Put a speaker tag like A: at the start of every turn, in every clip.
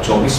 A: 24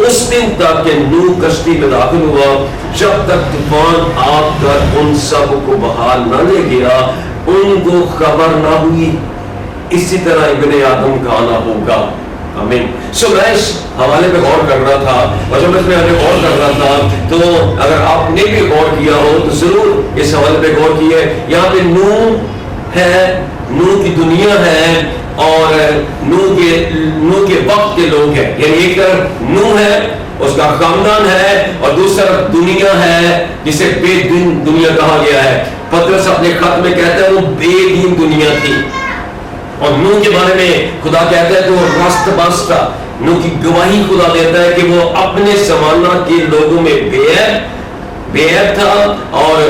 A: اس دن تک کہ نوح کشتی میں داخل ہوا، جب تک طوفان آ کر ان سب کو بہا نہ لے گیا، ان کو خبر نہ ہوئی۔ اسی طرح ابن آدم کا آنا ہوگا۔ آمین۔ میں اس حوالے پہ غور کر رہا تھا، اور جب اس میں غور کر رہا تھا تو اگر آپ نے بھی غور کیا ہو تو ضرور اس حوالے پہ غور کیے۔ یہاں پہ نوح ہے، نوح کی دنیا ہے، اور نوح کے وقت کے لوگ ہیں، یعنی ایک طرف نوح ہے، اس کا خاندان ہے، اور دوسری طرف دنیا ہے جسے بے دین دنیا کہا گیا ہے۔ پطرس اپنے خط میں کہتا ہے وہ بے دین دنیا تھی، اور نوح کے بارے میں خدا کہتا ہے کہ وہ راست باز تھا۔ نوح کی گواہی خدا دیتا ہے کہ وہ اپنے زمانہ کے لوگوں میں بے عیب تھا، اور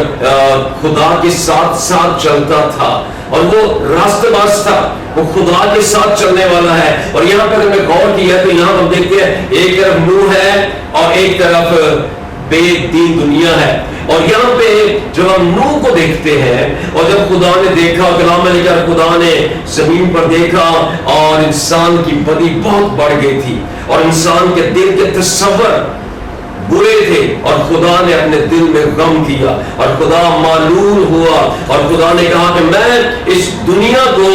A: خدا کے ساتھ ساتھ چلتا تھا، اور وہ راست باز تھا، وہ خدا کے ساتھ چلنے والا ہے۔ اور یہاں پر ہم نے غور کیا تو یہاں ہم دیکھتے ہیں ایک طرف نوح ہے اور ایک طرف بے دین دنیا ہے۔ اور یہاں پہ جب ہم نوح کو دیکھتے ہیں، اور جب خدا نے دیکھا، کلام میں لکھا خدا نے زمین پر دیکھا اور انسان کی بدی بہت بڑھ گئی تھی، اور انسان کے دل کے تصور برے تھے، اور خدا نے اپنے دل میں غم کیا، اور خدا معلول ہوا، اور خدا نے کہا کہ میں اس دنیا کو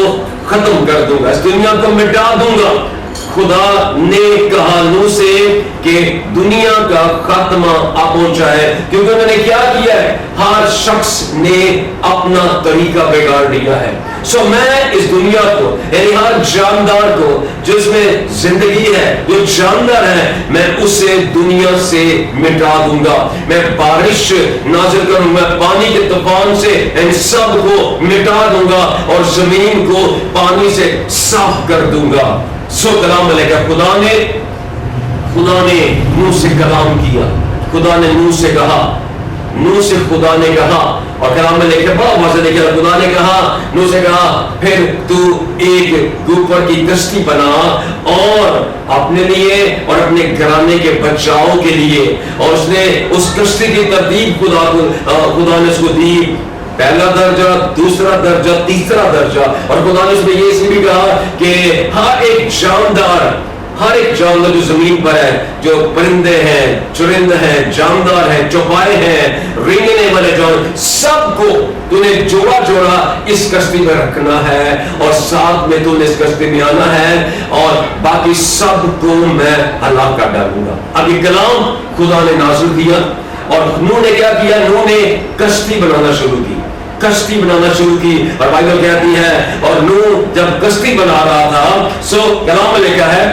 A: ختم کر دوں گا، اس دنیا کو مٹا دوں گا۔ خدا نے کہا نوح سے کہ دنیا کا خاتمہ آ پہنچا ہے، کیونکہ انہوں نے کیا کیا ہے؟ ہر شخص نے اپنا طریقہ بگاڑ لیا ہے۔ میں اس دنیا کو، یعنی ہر جاندار کو جس میں زندگی ہے، جو جاندار ہے، میں اسے دنیا سے مٹا دوں گا۔ میں بارش نازل کروں، میں پانی کے طوفان سے ان سب کو مٹا دوں گا، اور زمین کو پانی سے صاف کر دوں گا۔ کلام علیہ کا خدا نے نوح سے کلام کیا، خدا نے نوح سے کہا، نوح سے خدا نے کہا، اور کلام میں لکھا بڑا واضح لکھا، خدا نے کہا نوح سے کہا پھر تو ایک اوپر کی کشتی بنا، اور اپنے لیے اور اپنے گھرانے کے بچاؤ کے لیے، اور اس نے اس کشتی کی ترتیب خدا نے اس کو دی، پہلا درجہ، دوسرا درجہ، تیسرا درجہ، اور خدا نے اس میں یہ بھی کہا کہ ہر ایک جاندار جو زمین پر ہے، جو پرندے ہیں، چرند ہیں، جاندار ہیں، چوپائے ہیں، رینگنے والے جانور، سب کو تو نے جوڑا جوڑا اس کشتی میں رکھنا ہے، اور ساتھ میں تو نے اس کشتی میں آنا ہے، اور باقی سب کو میں ہلاک کر ڈالوں گا۔ اب یہ کلام خدا نے نازل کیا، اور نوح نے کیا کیا؟ نوح نے کشتی بنانا شروع کی، کشتی بنانا شروع کی، اور بائبل کہتی ہے اور نوح جب کشتی بنا رہا تھا، کلام میں لکھا ہے،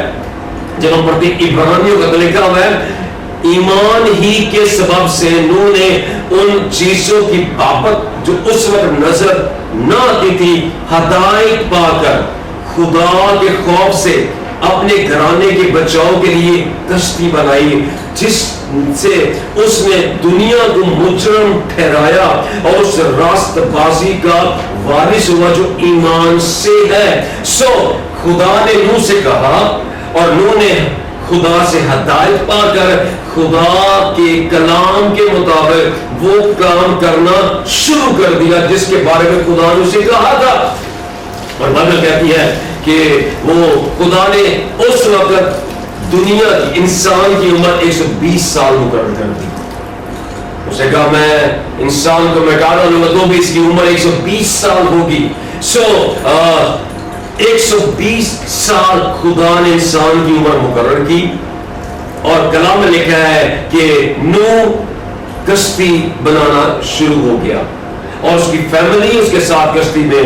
A: جب ہم پڑھتے ہیں عبرانیوں کا تو لکھا ہوا ہے ایمان ہی کے سبب سے نوح نے ان چیزوں کی بابت جو اس وقت نظر نہ آتی تھی ہدایت پا کر خدا کے خوف سے اپنے گھرانے کے بچاؤ کے لیے کشتی بنائی، جس سے اس نے دنیا کو مجرم ٹھہرایا اور اس راست بازی کا وارث ہوا جو ایمان سے ہے۔ خدا نے نوح سے کہا، اور نوح نے خدا سے ہدایت پا کر خدا کے کلام کے مطابق وہ کام کرنا شروع کر دیا جس کے بارے میں خدا نے اسے کہا تھا۔ اور بائبل کہتی ہے کہ وہ خدا نے اس وقت دنیا کی انسان کی عمر 120 سال مقرر کر دی۔ اسے کہا میں انسان کو مٹا ڈالوں گا تو بھی اس کی عمر 120 سال ہوگی۔ 120 سال خدا نے انسان کی عمر مقرر کی، اور کلام میں لکھا ہے کہ نوح کشتی بنانا شروع ہو گیا، اور اس کی فیملی اس کے ساتھ کشتی میں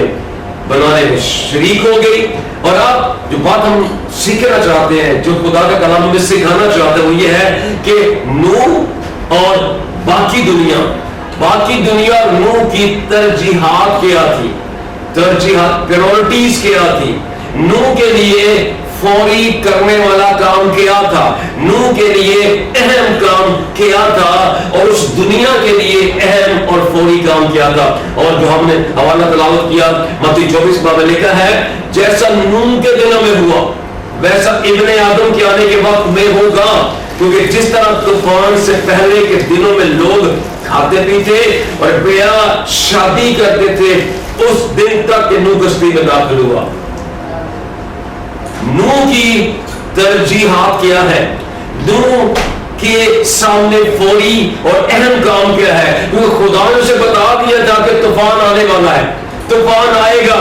A: بنانے میں شریک ہو گئی۔ اور اب جو بات ہم سیکھنا چاہتے ہیں، جو خدا کا کلام ہمیں سکھانا چاہتے ہیں، وہ یہ ہے کہ نوح اور باقی دنیا اور نوح کی ترجیحات کیا تھی، پریورٹیز کیا تھی۔ نوح کے لیے فوری کرنے والا کام کیا تھا، نوح کے لیے اہم کام کیا تھا، اور اس دنیا کے لیے اہم اور فوری کام کیا تھا۔ اور جو ہم نے حوالہ تلاوت کیا متی 24 باب میں لکھا ہے جیسا نوح کے دنوں میں ہوا ویسا ابن آدم کے آنے کے وقت میں ہوگا، کیونکہ جس طرح طوفان سے پہلے کے دنوں میں لوگ کھاتے پیتے اور بیاہ شادی کرتے تھے، اس دن تک کہ نوح کشتی میں داخل ہوا۔ نوح کی ترجیحات کیا ہے؟ نوح کے سامنے فوری اور اہم کام کیا ہے؟ کیونکہ خدا نے اسے بتا دیا تھا کہ طوفان آنے والا ہے، طوفان آئے گا،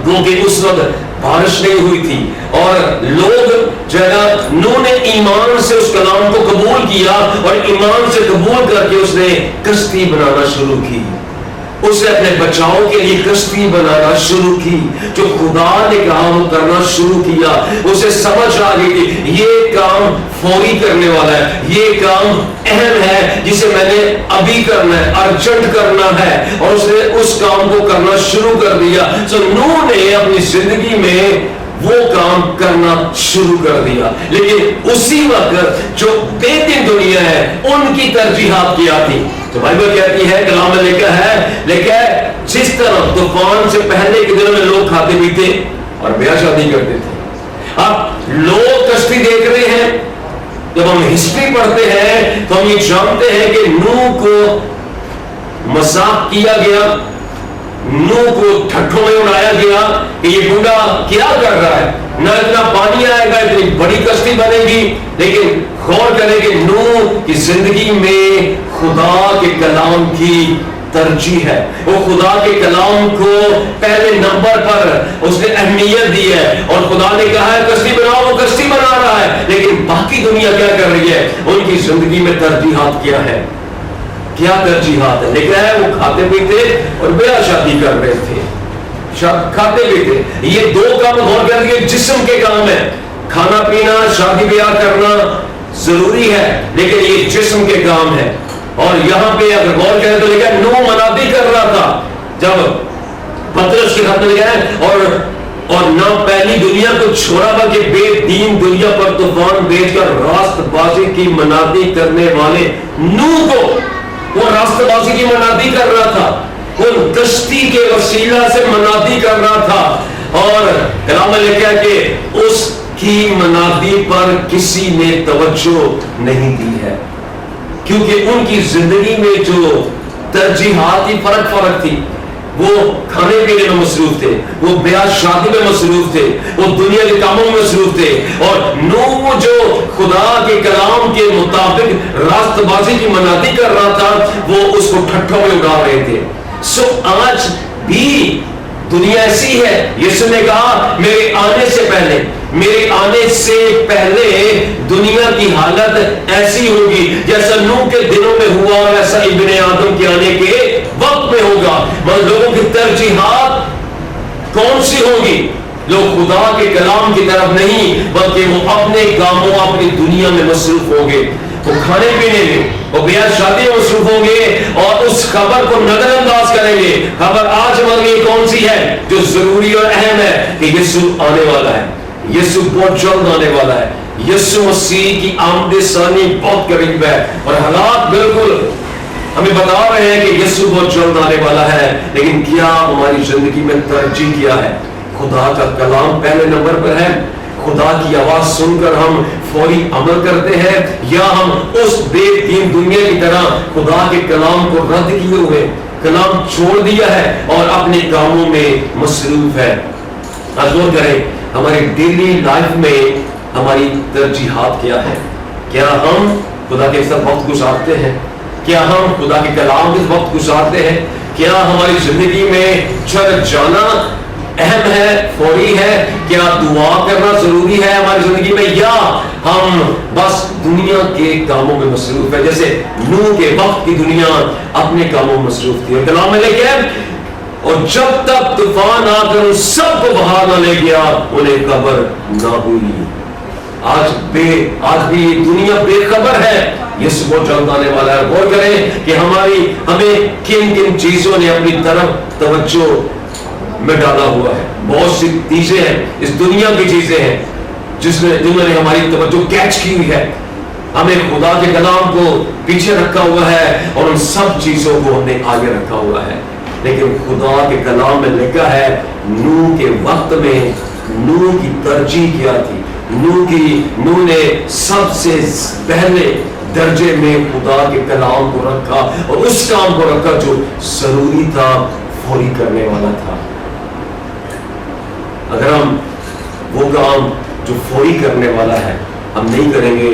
A: کیونکہ اس وقت بارش نہیں ہوئی تھی اور لوگ جو ہے نا، نوح نے ایمان سے اس کلام کو قبول کیا اور ایمان سے قبول کر کے اس نے کشتی بنانا شروع کی، اس نے اپنے بچاؤ کے لیے کشتی بنانا شروع کی، جو خدا نے کہا وہ کرنا شروع کیا۔ اسے سمجھ آ گئی کہ یہ کام فوری کرنے والا ہے، یہ کام اہم ہے جسے میں نے ابھی کرنا ہے، ارجنٹ کرنا ہے، اور اس نے اس کام کو کرنا شروع کر دیا۔ سو نوح نے اپنی زندگی میں وہ کام کرنا شروع کر دیا، لیکن اسی وقت جو بے دین دنیا ہے ان کی ترجیحات کیا تھی؟ تو بائبل کہتی ہے، کلام میں لکھا ہے جس طرح طوفان سے پہلے کے دنوں میں لوگ کھاتے پیتے اور بیاہ شادی کرتے تھے، اب لوگ کشتی دیکھ رہے ہیں۔ جب ہم ہسٹری پڑھتے ہیں تو ہم یہ جانتے ہیں کہ نوح کو مذاق کیا گیا، نوح کو ٹھٹھوں میں اڑایا گیا کہ یہ بوڑھا کیا کر رہا ہے، نہ اتنا پانی آئے گا، اتنی بڑی کشتی بنے گی۔ لیکن غور کریں کہ نوح کی زندگی میں خدا کے کلام کی ترجیح ہے، وہ خدا کے کلام کو پہلے نمبر پر اس نے اہمیت دی ہے، اور خدا نے کہا ہے کشتی بناؤ، وہ کشتی بنا رہا ہے۔ لیکن باقی دنیا کیا کر رہی ہے؟ ان کی زندگی میں ترجیحات کیا ہے؟ کیا ترجیحات ہے؟ لکھا ہے وہ کھاتے پیتے اور بیاہ شادی کر رہے تھے، کھاتے پیتے۔ یہ دو کام غور کر کے جسم کے کام ہے، کھانا پینا، شادی بیاہ کرنا ضروری ہے، لیکن یہ جسم کے کام ہے۔ اور یہاں پہ اگر غور کریں تو لکھا ہے نوح منادی کر رہا تھا، جب پطرس کے خط میں لکھا ہے اور نہ پہلی دنیا کو چھوڑا بلکہ بے دین دنیا پر طوفان بھیج کر راست بازی کی منادی کرنے والے نوح کو، وہ راست بازی کی منادی کر رہا تھا، وہ کشتی کے وسیلہ سے منادی کر رہا تھا، اور کلام میں لکھا ہے کہ اس کی منادی پر کسی نے توجہ نہیں دی ہے، کیونکہ ان کی زندگی میں جو ترجیحات کی فرق تھی، وہ کھانے پینے میں مصروف تھے، وہ بیاہ شادی میں مصروف تھے، وہ دنیا کے کاموں میں مصروف تھے، اور نوح جو خدا کے کلام کے مطابق راست بازی کی منادی کر رہا تھا، وہ اس کو ٹھٹھوں میں اڑا رہے تھے۔ سو آج بھی دنیا ایسی ہے، یسوع نے کہا میرے آنے سے پہلے دنیا کی حالت ایسی ہوگی جیسا نوح کے دنوں میں ہوا، ویسا ابن آدم کے آنے کے وقت میں ہوگا۔ مگر لوگوں کی ترجیحات کون سی ہوگی؟ لوگ خدا کے کلام کی طرف نہیں بلکہ وہ اپنے کاموں، اپنی دنیا میں مصروف ہوں گے، وہ کھانے پینے میں، وہ بیاہ شادی میں مصروف ہوں گے، اور اس خبر کو نظر انداز کریں گے۔ خبر آج ہمارے لیے کون سی ہے جو ضروری اور اہم ہے؟ کہ یسوع آنے والا ہے، یسوع بہت جلد آنے والا ہے، یسوع مسیح کی آمد ثانی بہت قریب ہے، اور حالات بالکل ہمیں بتا رہے ہیں کہ یسوع بہت جلد آنے والا ہے۔ لیکن کیا ہماری زندگی میں ترجیح کیا ہے؟ خدا کا کلام پہلے نمبر پر ہے، خدا کی آواز سن کر ہم فوری عمل کرتے ہیں، یا ہم اس بے دین دنیا کی طرح خدا کے کلام کو رد کیے ہوئے، کلام چھوڑ دیا ہے اور اپنے کاموں میں مصروف ہے؟ غور کریں ہماری ڈیلی لائف میں ہماری ترجیحات کیا ہے؟ کیا ہم خدا کے ساتھ وقت گزارتے ہیں؟ کیا ہم خدا کے کلام کے وقت گزارتے ہیں؟ کیا ہماری زندگی میں چرچ جانا اہم ہے، فوری ہے؟ کیا دعا کرنا ضروری ہے ہماری زندگی میں، یا ہم بس دنیا کے کاموں میں مصروف ہے؟ جیسے نوح کے وقت کی دنیا اپنے کاموں میں مصروف تھی، اور کلام میں لکھا ہے اور جب تک طوفان آ کر ان سب کو بہا نہ لے گیا انہیں خبر نہ ہوئی۔ آج بھی دنیا بے خبر ہے، یسوع بہت جلد آنے والا ہے۔ غور کریں کہ ہمیں کن کن چیزوں نے اپنی طرف توجہ میں ڈالا ہوا ہے۔ بہت سی چیزیں ہیں، اس دنیا کی چیزیں ہیں جنہوں نے ہماری توجہ کیچ کی ہوئی ہے، ہمیں خدا کے کلام کو پیچھے رکھا ہوا ہے، اور ان سب چیزوں کو ہم نے آگے رکھا ہوا ہے۔ لیکن خدا کے کلام میں لکھا ہے نوح کے وقت میں نوح کی ترجیح کیا تھی؟ نوح نے سب سے پہلے درجے میں خدا کے کلام کو رکھا، اور اس کام کو رکھا جو ضروری تھا، فوری کرنے والا تھا۔ اگر ہم وہ کام جو فوری کرنے والا ہے ہم نہیں کریں گے